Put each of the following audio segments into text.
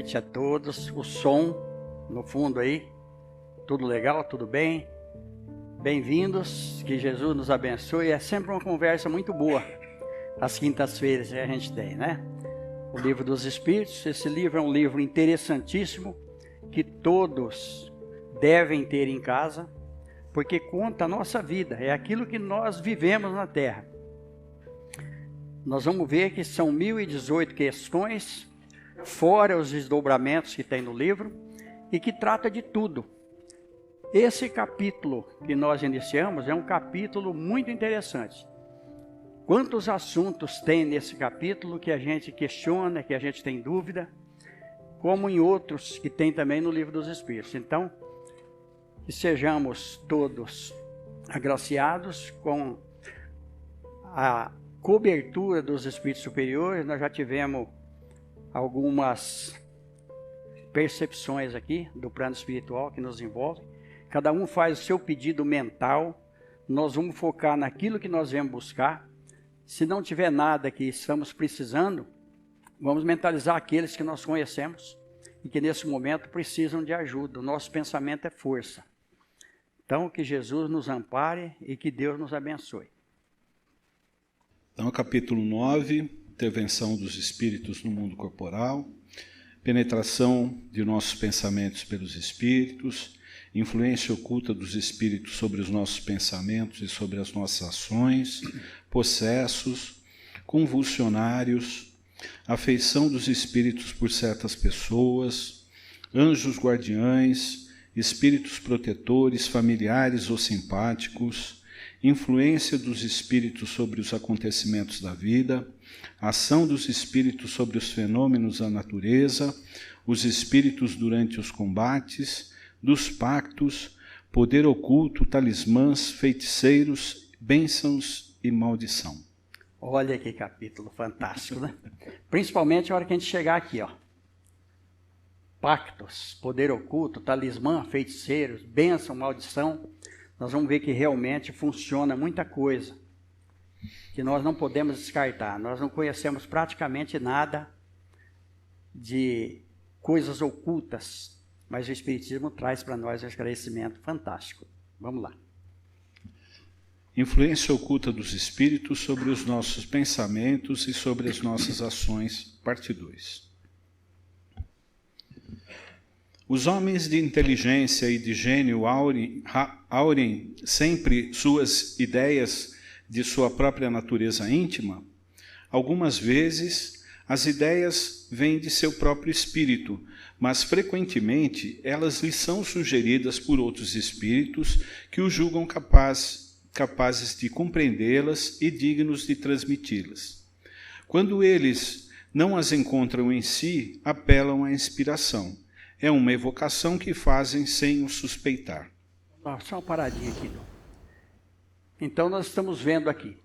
noite a todos. O som no fundo aí, tudo legal, tudo bem? Bem-vindos, que Jesus nos abençoe. É sempre uma conversa muito boa, às quintas-feiras que a gente tem, né? O Livro dos Espíritos, esse livro é um livro interessantíssimo, que todos devem ter em casa, porque conta a nossa vida, é aquilo que nós vivemos na Terra. Nós vamos ver que são 1018 questões, fora os desdobramentos que tem no livro, e que trata de tudo. Esse capítulo que nós iniciamos é um capítulo muito interessante. Quantos assuntos tem nesse capítulo que a gente questiona, que a gente tem dúvida, como em outros que tem também no Livro dos Espíritos. Então, que sejamos todos agraciados com a cobertura dos Espíritos Superiores. Nós já tivemos algumas percepções aqui do plano espiritual que nos envolve. Cada um faz o seu pedido mental. Nós vamos focar naquilo que nós viemos buscar. Se não tiver nada que estamos precisando, vamos mentalizar aqueles que nós conhecemos e que nesse momento precisam de ajuda. O nosso pensamento é força. Então, que Jesus nos ampare e que Deus nos abençoe. Então, capítulo 9, intervenção dos espíritos no mundo corporal, penetração de nossos pensamentos pelos espíritos, influência oculta dos espíritos sobre os nossos pensamentos e sobre as nossas ações, possessos, convulsionários, afeição dos espíritos por certas pessoas, anjos guardiães, espíritos protetores, familiares ou simpáticos, influência dos espíritos sobre os acontecimentos da vida, ação dos espíritos sobre os fenômenos da natureza, os espíritos durante os combates, dos pactos, poder oculto, talismãs, feiticeiros, bênçãos e maldição. Olha que capítulo fantástico, né? Principalmente a hora que a gente chegar aqui, ó. Pactos, poder oculto, talismã, feiticeiros, bênção, maldição. Nós vamos ver que realmente funciona muita coisa, que nós não podemos descartar. Nós não conhecemos praticamente nada de coisas ocultas, mas o Espiritismo traz para nós um esclarecimento fantástico. Vamos lá. Influência oculta dos espíritos sobre os nossos pensamentos e sobre as nossas ações, parte 2. Os homens de inteligência e de gênio aurem sempre suas ideias de sua própria natureza íntima. Algumas vezes, as ideias vêm de seu próprio espírito, mas frequentemente elas lhes são sugeridas por outros espíritos que o julgam capazes de compreendê-las e dignos de transmiti-las. Quando eles não as encontram em si, apelam à inspiração. É uma evocação que fazem sem o suspeitar. Só uma paradinha aqui. Então nós estamos vendo aqui.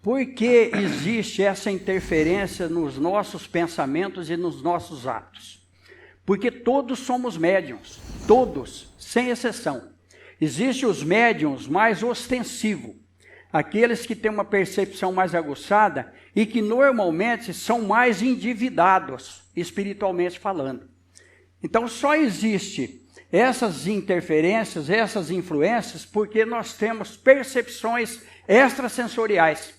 Por que existe essa interferência nos nossos pensamentos e nos nossos atos? Porque todos somos médiuns. Todos, sem exceção. Existem os médiuns mais ostensivos. Aqueles que têm uma percepção mais aguçada e que normalmente são mais endividados, espiritualmente falando. Então só existe essas interferências, essas influências, porque nós temos percepções extrasensoriais,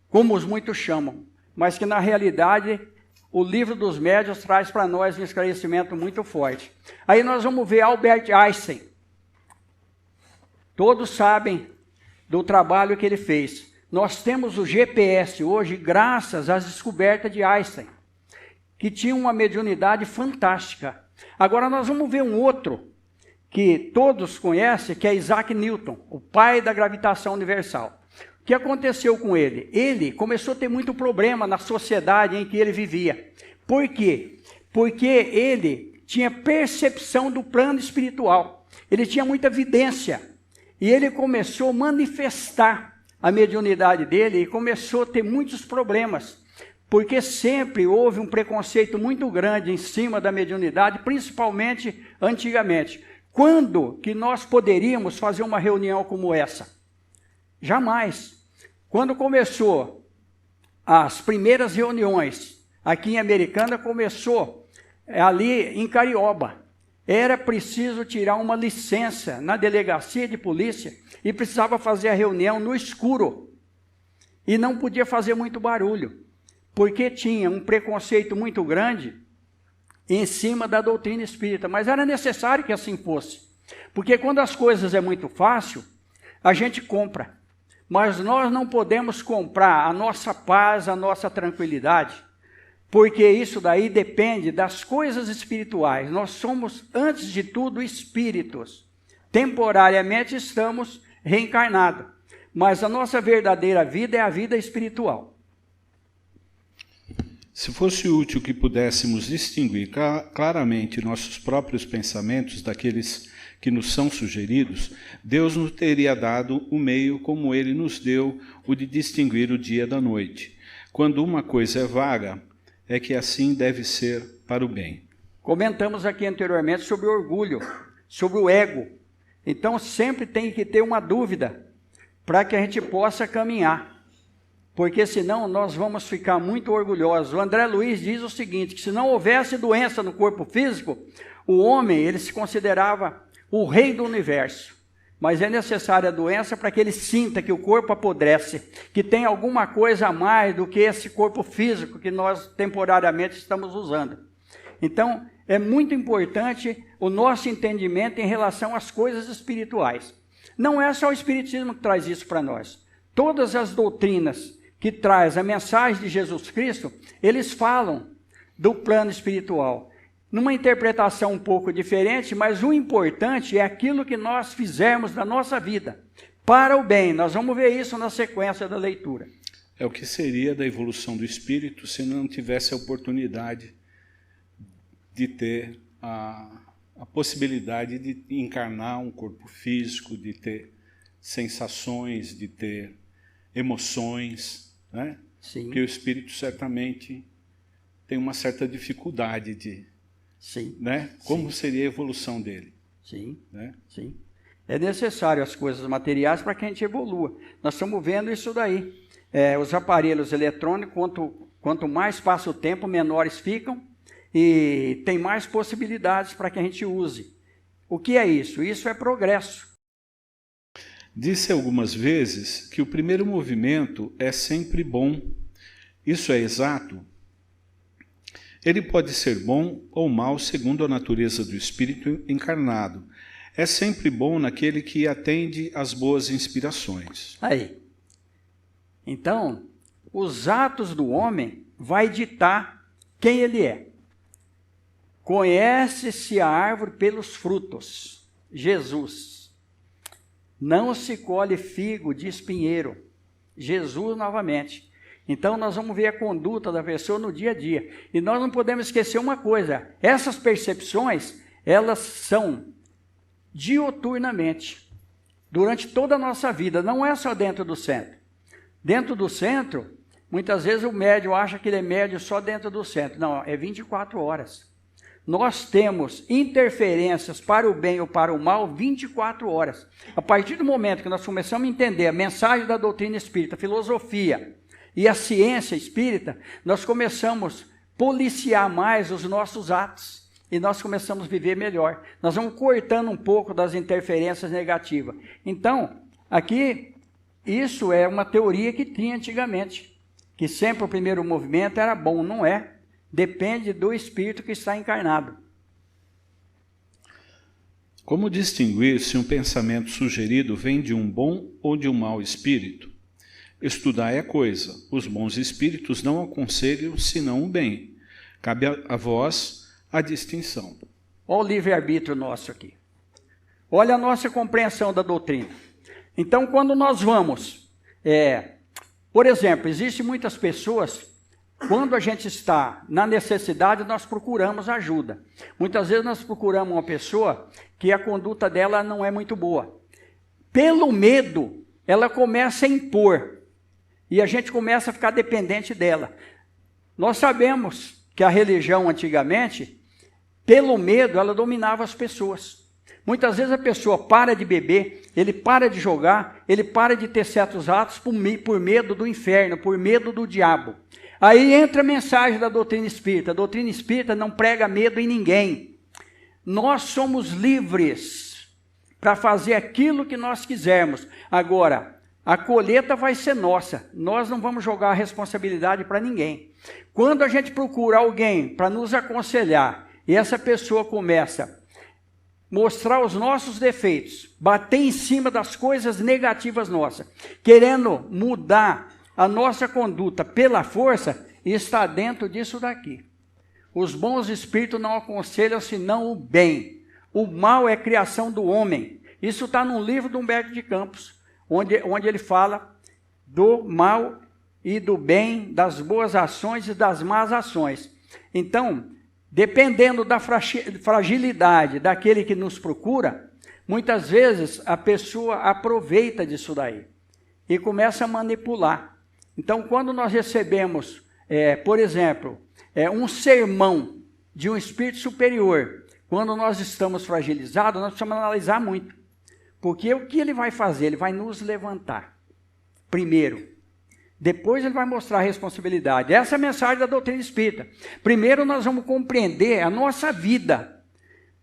como os muitos chamam, mas que na realidade o Livro dos Médiuns traz para nós um esclarecimento muito forte. Aí nós vamos ver Albert Einstein. Todos sabem do trabalho que ele fez. Nós temos o GPS hoje graças às descobertas de Einstein, que tinha uma mediunidade fantástica. Agora nós vamos ver um outro, que todos conhecem, que é Isaac Newton, o pai da gravitação universal. O que aconteceu com ele? Ele começou a ter muito problema na sociedade em que ele vivia. Por quê? Porque ele tinha percepção do plano espiritual. Ele tinha muita evidência. E ele começou a manifestar a mediunidade dele e começou a ter muitos problemas. Porque sempre houve um preconceito muito grande em cima da mediunidade, principalmente antigamente. Quando que nós poderíamos fazer uma reunião como essa? Jamais. Quando começou as primeiras reuniões aqui em Americana, começou ali em Carioba. Era preciso tirar uma licença na delegacia de polícia e precisava fazer a reunião no escuro. E não podia fazer muito barulho, porque tinha um preconceito muito grande em cima da doutrina espírita. Mas era necessário que assim fosse, porque quando as coisas é muito fácil, a gente compra. Mas nós não podemos comprar a nossa paz, a nossa tranquilidade, porque isso daí depende das coisas espirituais. Nós somos, antes de tudo, espíritos. Temporariamente estamos reencarnados, mas a nossa verdadeira vida é a vida espiritual. Se fosse útil que pudéssemos distinguir claramente nossos próprios pensamentos daqueles que nos são sugeridos, Deus nos teria dado o meio como Ele nos deu o de distinguir o dia da noite. Quando uma coisa é vaga, é que assim deve ser para o bem. Comentamos aqui anteriormente sobre o orgulho, sobre o ego. Então sempre tem que ter uma dúvida para que a gente possa caminhar, porque senão nós vamos ficar muito orgulhosos. O André Luiz diz o seguinte, que se não houvesse doença no corpo físico, o homem ele se considerava o rei do universo. Mas é necessária a doença para que ele sinta que o corpo apodrece, que tem alguma coisa a mais do que esse corpo físico que nós temporariamente estamos usando. Então, é muito importante o nosso entendimento em relação às coisas espirituais. Não é só o Espiritismo que traz isso para nós. Todas as doutrinas que traz a mensagem de Jesus Cristo, eles falam do plano espiritual. Numa interpretação um pouco diferente, mas o importante é aquilo que nós fizermos na nossa vida, para o bem. Nós vamos ver isso na sequência da leitura. É o que seria da evolução do espírito se não tivesse a oportunidade de ter a possibilidade de encarnar um corpo físico, de ter sensações, de ter emoções, né? Sim. Porque o espírito certamente tem uma certa dificuldade de... Sim. Né? Como Sim. seria a evolução dele? Sim, né? Sim. É necessário as coisas materiais para que a gente evolua. Nós estamos vendo isso daí. Os aparelhos eletrônicos, quanto mais passa o tempo, menores ficam e tem mais possibilidades para que a gente use. O que é isso? Isso é progresso. Disse algumas vezes que o primeiro movimento é sempre bom. Isso é exato? Ele pode ser bom ou mau segundo a natureza do espírito encarnado. É sempre bom naquele que atende às boas inspirações. Aí. Então, os atos do homem vai ditar quem ele é. Conhece-se a árvore pelos frutos. Jesus. Não se colhe figo de espinheiro. Jesus novamente. Então, nós vamos ver a conduta da pessoa no dia a dia. E nós não podemos esquecer uma coisa. Essas percepções, elas são diuturnamente, durante toda a nossa vida. Não é só dentro do centro. Dentro do centro, muitas vezes o médium acha que ele é médium só dentro do centro. Não, é 24 horas. Nós temos interferências para o bem ou para o mal 24 horas. A partir do momento que nós começamos a entender a mensagem da doutrina espírita, a filosofia e a ciência espírita, nós começamos a policiar mais os nossos atos e nós começamos a viver melhor. Nós vamos cortando um pouco das interferências negativas. Então, aqui, isso é uma teoria que tinha antigamente, que sempre o primeiro movimento era bom. Não é. Depende do espírito que está encarnado. Como distinguir se um pensamento sugerido vem de um bom ou de um mau espírito? Estudar é coisa. Os bons espíritos não aconselham senão o bem. Cabe a vós a distinção. Olha o livre-arbítrio nosso aqui. Olha a nossa compreensão da doutrina. Então, quando nós vamos... por exemplo, existem muitas pessoas... Quando a gente está na necessidade, nós procuramos ajuda. Muitas vezes nós procuramos uma pessoa que a conduta dela não é muito boa. Pelo medo, ela começa a impor. E a gente começa a ficar dependente dela. Nós sabemos que a religião antigamente, pelo medo, ela dominava as pessoas. Muitas vezes a pessoa para de beber, ele para de jogar, ele para de ter certos atos por medo do inferno, por medo do diabo. Aí entra a mensagem da doutrina espírita. A doutrina espírita não prega medo em ninguém. Nós somos livres para fazer aquilo que nós quisermos. Agora, a colheita vai ser nossa. Nós não vamos jogar a responsabilidade para ninguém. Quando a gente procura alguém para nos aconselhar, e essa pessoa começa a mostrar os nossos defeitos, bater em cima das coisas negativas nossas, querendo mudar a nossa conduta pela força, está dentro disso daqui. Os bons espíritos não aconselham senão o bem. O mal é criação do homem. Isso está num livro de Humberto de Campos, onde ele fala do mal e do bem, das boas ações e das más ações. Então, dependendo da fragilidade daquele que nos procura, muitas vezes a pessoa aproveita disso daí e começa a manipular. Então, quando nós recebemos, por exemplo, um sermão de um espírito superior, quando nós estamos fragilizados, nós precisamos analisar muito. Porque o que ele vai fazer? Ele vai nos levantar, primeiro. Depois ele vai mostrar a responsabilidade. Essa é a mensagem da doutrina espírita. Primeiro nós vamos compreender a nossa vida,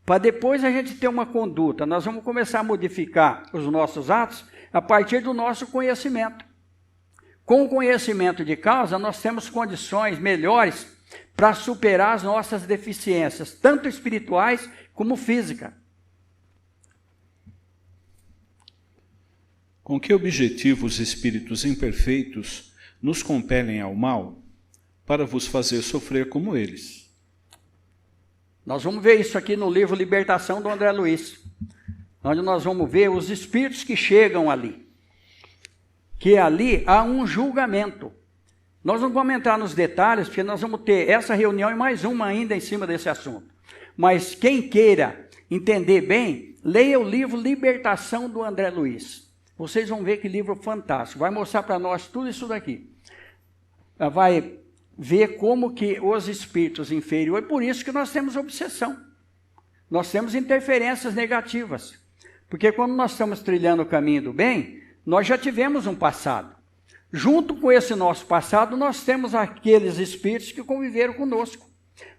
para depois a gente ter uma conduta. Nós vamos começar a modificar os nossos atos a partir do nosso conhecimento. Com o conhecimento de causa, nós temos condições melhores para superar as nossas deficiências, tanto espirituais como físicas. Com que objetivo os espíritos imperfeitos nos compelem ao mal para vos fazer sofrer como eles? Nós vamos ver isso aqui no livro Libertação, do André Luiz, onde nós vamos ver os espíritos que chegam ali. Que ali há um julgamento. Nós não vamos entrar nos detalhes, porque nós vamos ter essa reunião e mais uma ainda em cima desse assunto. Mas quem queira entender bem, leia o livro Libertação, do André Luiz. Vocês vão ver que livro fantástico. Vai mostrar para nós tudo isso daqui. Vai ver como que os espíritos inferiores... Por isso que nós temos obsessão. Nós temos interferências negativas. Porque quando nós estamos trilhando o caminho do bem, nós já tivemos um passado. Junto com esse nosso passado, nós temos aqueles espíritos que conviveram conosco.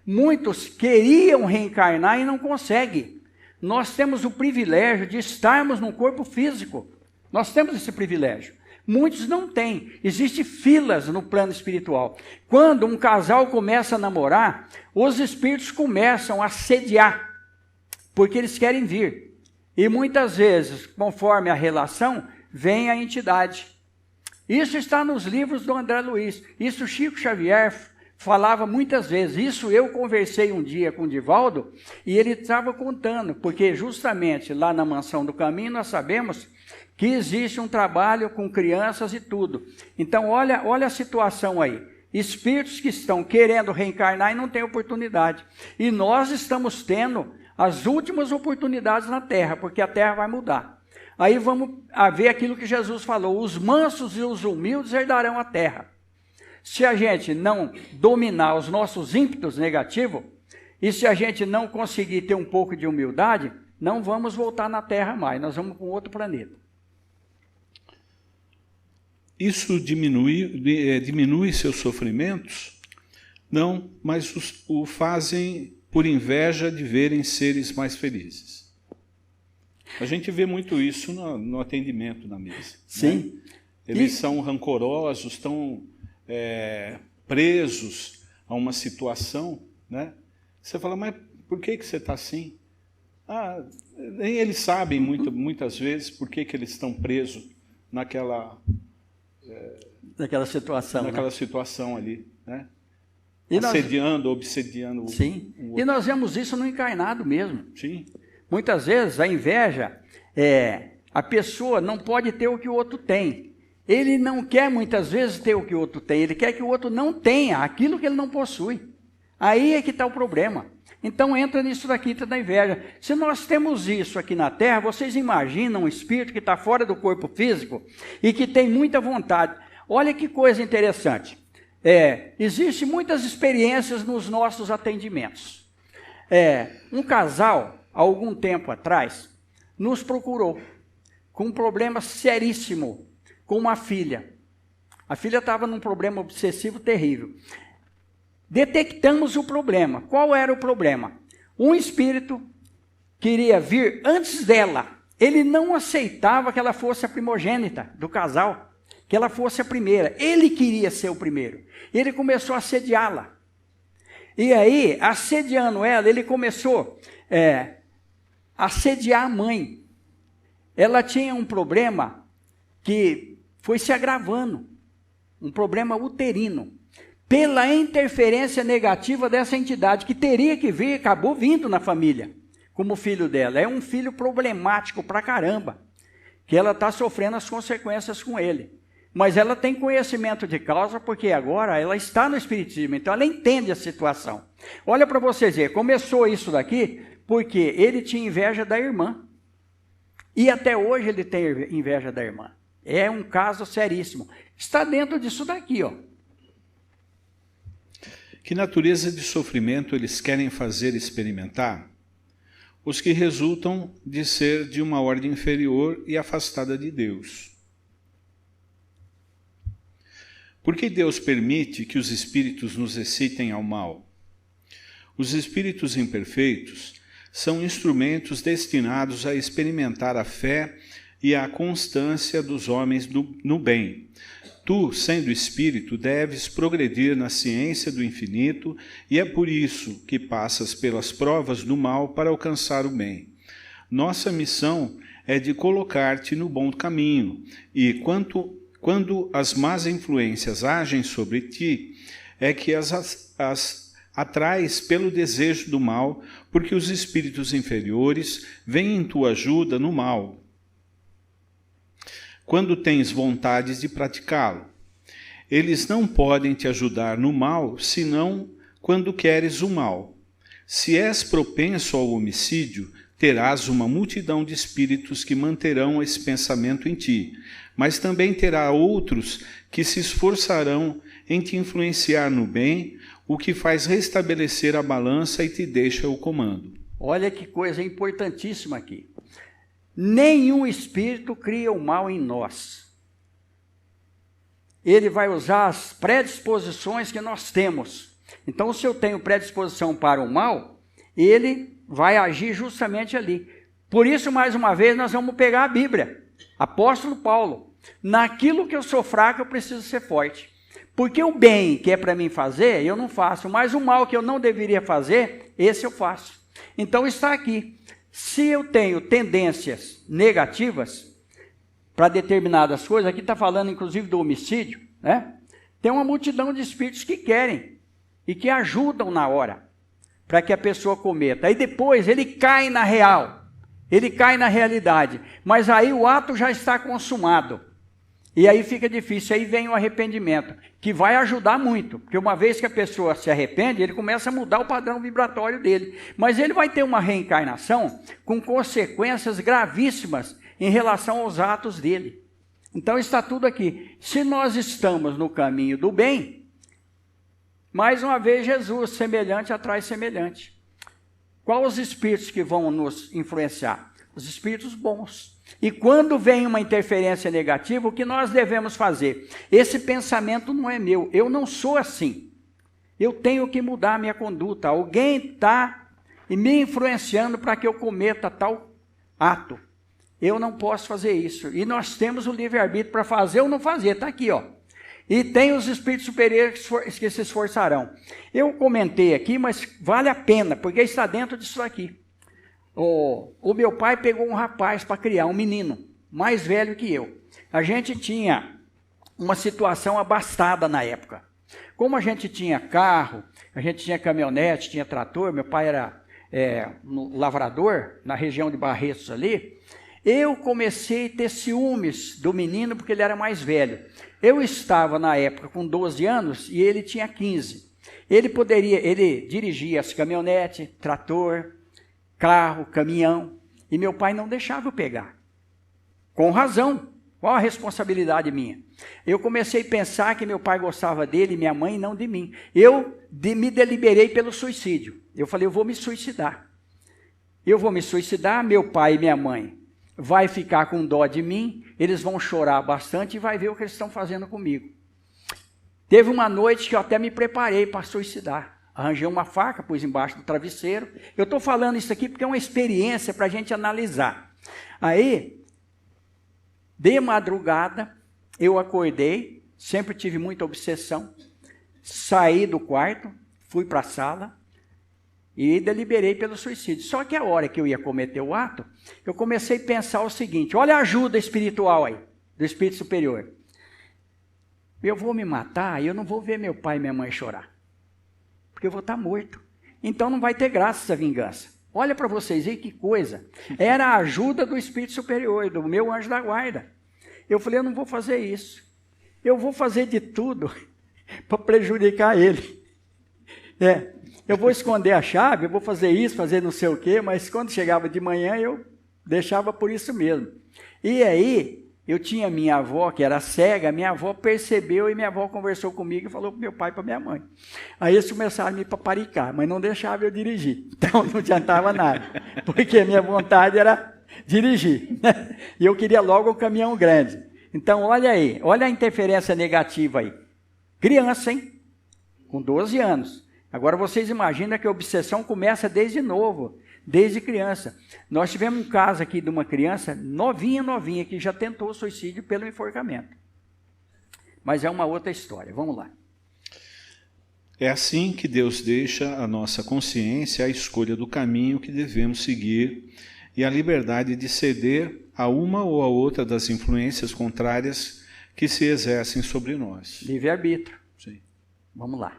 Muitos queriam reencarnar e não conseguem. Nós temos o privilégio de estarmos num corpo físico. Nós temos esse privilégio. Muitos não têm. Existem filas no plano espiritual. Quando um casal começa a namorar, os espíritos começam a sediar, porque eles querem vir. E muitas vezes, conforme a relação, vem a entidade. Isso está nos livros do André Luiz. Isso Chico Xavier falava muitas vezes. Isso eu conversei um dia com o Divaldo e ele estava contando, porque justamente lá na Mansão do Caminho nós sabemos que existe um trabalho com crianças e tudo. Então, olha a situação aí. Espíritos que estão querendo reencarnar e não têm oportunidade. E nós estamos tendo as últimas oportunidades na Terra, porque a Terra vai mudar. Aí vamos ver aquilo que Jesus falou. Os mansos e os humildes herdarão a Terra. Se a gente não dominar os nossos ímpetos negativos, e se a gente não conseguir ter um pouco de humildade, não vamos voltar na Terra mais. Nós vamos para um outro planeta. Isso diminui seus sofrimentos? Não, mas o fazem por inveja de verem seres mais felizes. A gente vê muito isso no atendimento na mesa. Sim. Né? Eles são rancorosos, estão presos a uma situação. Né? Você fala, mas por que você está assim? Nem eles sabem muitas vezes por que eles estão presos naquela situação. Naquela situação ali, né? Assediando, obsediando. Sim. O outro. E nós vemos isso no encarnado mesmo. Sim. Muitas vezes a inveja a pessoa não pode ter o que o outro tem. Ele não quer muitas vezes ter o que o outro tem. Ele quer que o outro não tenha aquilo que ele não possui. Aí é que está o problema. Então entra nisso daqui da inveja. Se nós temos isso aqui na Terra, vocês imaginam um espírito que está fora do corpo físico e que tem muita vontade. Olha que coisa interessante. Existem muitas experiências nos nossos atendimentos. Um casal, há algum tempo atrás, nos procurou com um problema seríssimo com uma filha. A filha estava num problema obsessivo terrível. Detectamos o problema. Qual era o problema? Um espírito queria vir antes dela. Ele não aceitava que ela fosse a primogênita do casal, que ela fosse a primeira. Ele queria ser o primeiro. Ele começou a assediá-la. E aí, assediando ela, ele começou a assediar a mãe. Ela tinha um problema que foi se agravando, um problema uterino, pela interferência negativa dessa entidade, que teria que vir, acabou vindo na família, como filho dela. É um filho problemático pra caramba, que ela está sofrendo as consequências com ele. Mas ela tem conhecimento de causa, porque agora ela está no espiritismo, então ela entende a situação. Olha para vocês verem, começou isso daqui porque ele tinha inveja da irmã. E até hoje ele tem inveja da irmã. É um caso seríssimo. Está dentro disso daqui, ó. Que natureza de sofrimento eles querem fazer experimentar? Os que resultam de ser de uma ordem inferior e afastada de Deus. Por que Deus permite que os espíritos nos excitem ao mal? Os espíritos imperfeitos são instrumentos destinados a experimentar a fé e a constância dos homens no bem. Tu, sendo espírito, deves progredir na ciência do infinito, e é por isso que passas pelas provas do mal para alcançar o bem. Nossa missão é de colocar-te no bom caminho, e quando as más influências agem sobre ti, é que as atrais pelo desejo do mal, porque os espíritos inferiores vêm em tua ajuda no mal, quando tens vontades de praticá-lo. Eles não podem te ajudar no mal, senão quando queres o mal. Se és propenso ao homicídio, terás uma multidão de espíritos que manterão esse pensamento em ti, mas também terá outros que se esforçarão em te influenciar no bem, o que faz restabelecer a balança e te deixa o comando. Olha que coisa importantíssima aqui. Nenhum espírito cria o mal em nós. Ele vai usar as predisposições que nós temos. Então, se eu tenho predisposição para o mal, ele vai agir justamente ali. Por isso, mais uma vez, nós vamos pegar a Bíblia. Apóstolo Paulo, naquilo que eu sou fraco, eu preciso ser forte. Porque o bem que é para mim fazer, eu não faço. Mas o mal que eu não deveria fazer, esse eu faço. Então, está aqui. Se eu tenho tendências negativas para determinadas coisas, aqui está falando inclusive do homicídio, né? Tem uma multidão de espíritos que querem e que ajudam na hora para que a pessoa cometa. Aí depois ele cai na real, ele cai na realidade, mas aí o ato já está consumado. E aí fica difícil, aí vem o arrependimento, que vai ajudar muito, porque uma vez que a pessoa se arrepende, ele começa a mudar o padrão vibratório dele. Mas ele vai ter uma reencarnação com consequências gravíssimas em relação aos atos dele. Então está tudo aqui. Se nós estamos no caminho do bem, mais uma vez Jesus, semelhante atrai semelhante. Quais os espíritos que vão nos influenciar? Os espíritos bons. E quando vem uma interferência negativa, o que nós devemos fazer? Esse pensamento não é meu, eu não sou assim. Eu tenho que mudar a minha conduta. Alguém está me influenciando para que eu cometa tal ato. Eu não posso fazer isso. E nós temos o livre-arbítrio para fazer ou não fazer. Está aqui, ó. E tem os espíritos superiores que se esforçarão. Eu comentei aqui, mas vale a pena, porque está dentro disso aqui. O meu pai pegou um rapaz para criar, um menino, mais velho que eu. A gente tinha uma situação abastada na época. Como a gente tinha carro, a gente tinha caminhonete, tinha trator, meu pai era lavrador, na região de Barretos ali, eu comecei a ter ciúmes do menino porque ele era mais velho. Eu estava na época com 12 anos e ele tinha 15. Ele dirigia as caminhonetes, trator, carro, caminhão, e meu pai não deixava eu pegar. Com razão. Qual a responsabilidade minha? Eu comecei a pensar que meu pai gostava dele e minha mãe não de mim. Eu me deliberei pelo suicídio. Eu falei, eu vou me suicidar. Eu vou me suicidar, meu pai e minha mãe vai ficar com dó de mim, eles vão chorar bastante e vai ver o que eles estão fazendo comigo. Teve uma noite que eu até me preparei para suicidar. Arranjei uma faca, pus embaixo do travesseiro. Eu estou falando isso aqui porque é uma experiência para a gente analisar. Aí, de madrugada, eu acordei, sempre tive muita obsessão, saí do quarto, fui para a sala e deliberei pelo suicídio. Só que a hora que eu ia cometer o ato, eu comecei a pensar o seguinte: olha a ajuda espiritual aí, do Espírito Superior. Eu vou me matar e eu não vou ver meu pai e minha mãe chorar, porque eu vou estar morto. Então não vai ter graça essa vingança. Olha para vocês aí que coisa. Era a ajuda do Espírito Superior, do meu anjo da guarda. Eu falei, eu não vou fazer isso. Eu vou fazer de tudo para prejudicar ele. Eu vou esconder a chave, eu vou fazer isso, fazer não sei o quê, mas quando chegava de manhã eu deixava por isso mesmo. E aí, eu tinha minha avó, que era cega, minha avó percebeu e minha avó conversou comigo e falou para meu pai e para minha mãe. Aí eles começaram a me paparicar, mas não deixavam eu dirigir. Então não adiantava nada, porque a minha vontade era dirigir. E eu queria logo o caminhão grande. Então olha aí, olha a interferência negativa aí. Criança, hein? Com 12 anos. Agora vocês imaginam que a obsessão começa desde novo. Desde criança. Nós tivemos um caso aqui de uma criança novinha, que já tentou suicídio pelo enforcamento. Mas é uma outra história. Vamos lá. É assim que Deus deixa a nossa consciência a escolha do caminho que devemos seguir e a liberdade de ceder a uma ou a outra das influências contrárias que se exercem sobre nós. Livre-arbítrio. Sim. Vamos lá.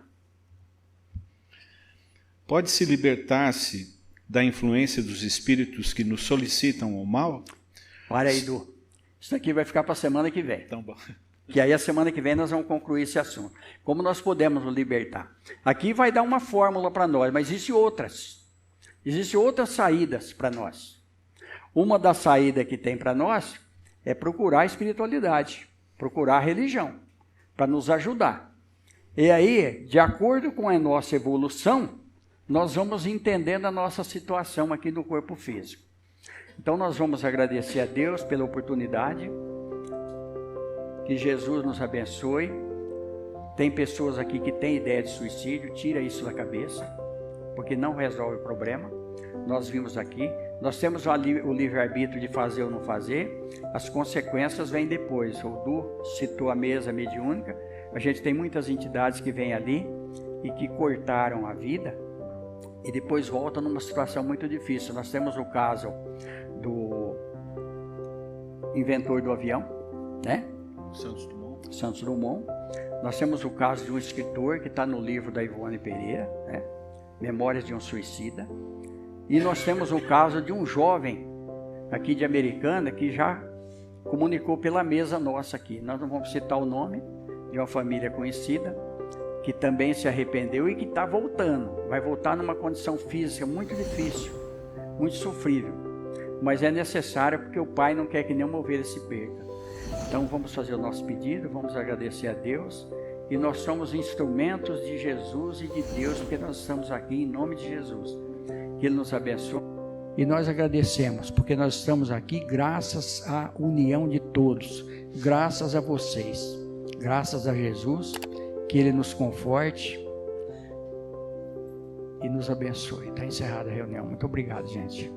Pode-se libertar-se da influência dos espíritos que nos solicitam o mal? Olha aí, Du. Isso aqui vai ficar para a semana que vem. Então, bom. Que aí a semana que vem nós vamos concluir esse assunto. Como nós podemos nos libertar? Aqui vai dar uma fórmula para nós, mas existem outras. Existem outras saídas para nós. Uma das saídas que tem para nós é procurar a espiritualidade, procurar a religião, para nos ajudar. E aí, de acordo com a nossa evolução, nós vamos entendendo a nossa situação aqui no corpo físico. Então nós vamos agradecer a Deus pela oportunidade, que Jesus nos abençoe. Tem pessoas aqui que têm ideia de suicídio, tira isso da cabeça, porque não resolve o problema. Nós vimos aqui, nós temos o livre-arbítrio de fazer ou não fazer, as consequências vêm depois. O Du citou a mesa mediúnica, a gente tem muitas entidades que vêm ali e que cortaram a vida, e depois volta numa situação muito difícil. Nós temos o caso do inventor do avião, né? Santos Dumont. Nós temos o caso de um escritor que está no livro da Ivone Pereira, né? Memórias de um Suicida. E nós temos o caso de um jovem aqui de Americana que já comunicou pela mesa nossa aqui. Nós não vamos citar o nome, de uma família conhecida, que também se arrependeu e que está voltando. Vai voltar numa condição física muito difícil, muito sofrível. Mas é necessário porque o pai não quer que nenhuma ovelha se perca. Então vamos fazer o nosso pedido, vamos agradecer a Deus. E nós somos instrumentos de Jesus e de Deus, porque nós estamos aqui em nome de Jesus. Que Ele nos abençoe. E nós agradecemos, porque nós estamos aqui graças à união de todos. Graças a vocês. Graças a Jesus. Que Ele nos conforte e nos abençoe. Está encerrada a reunião. Muito obrigado, gente.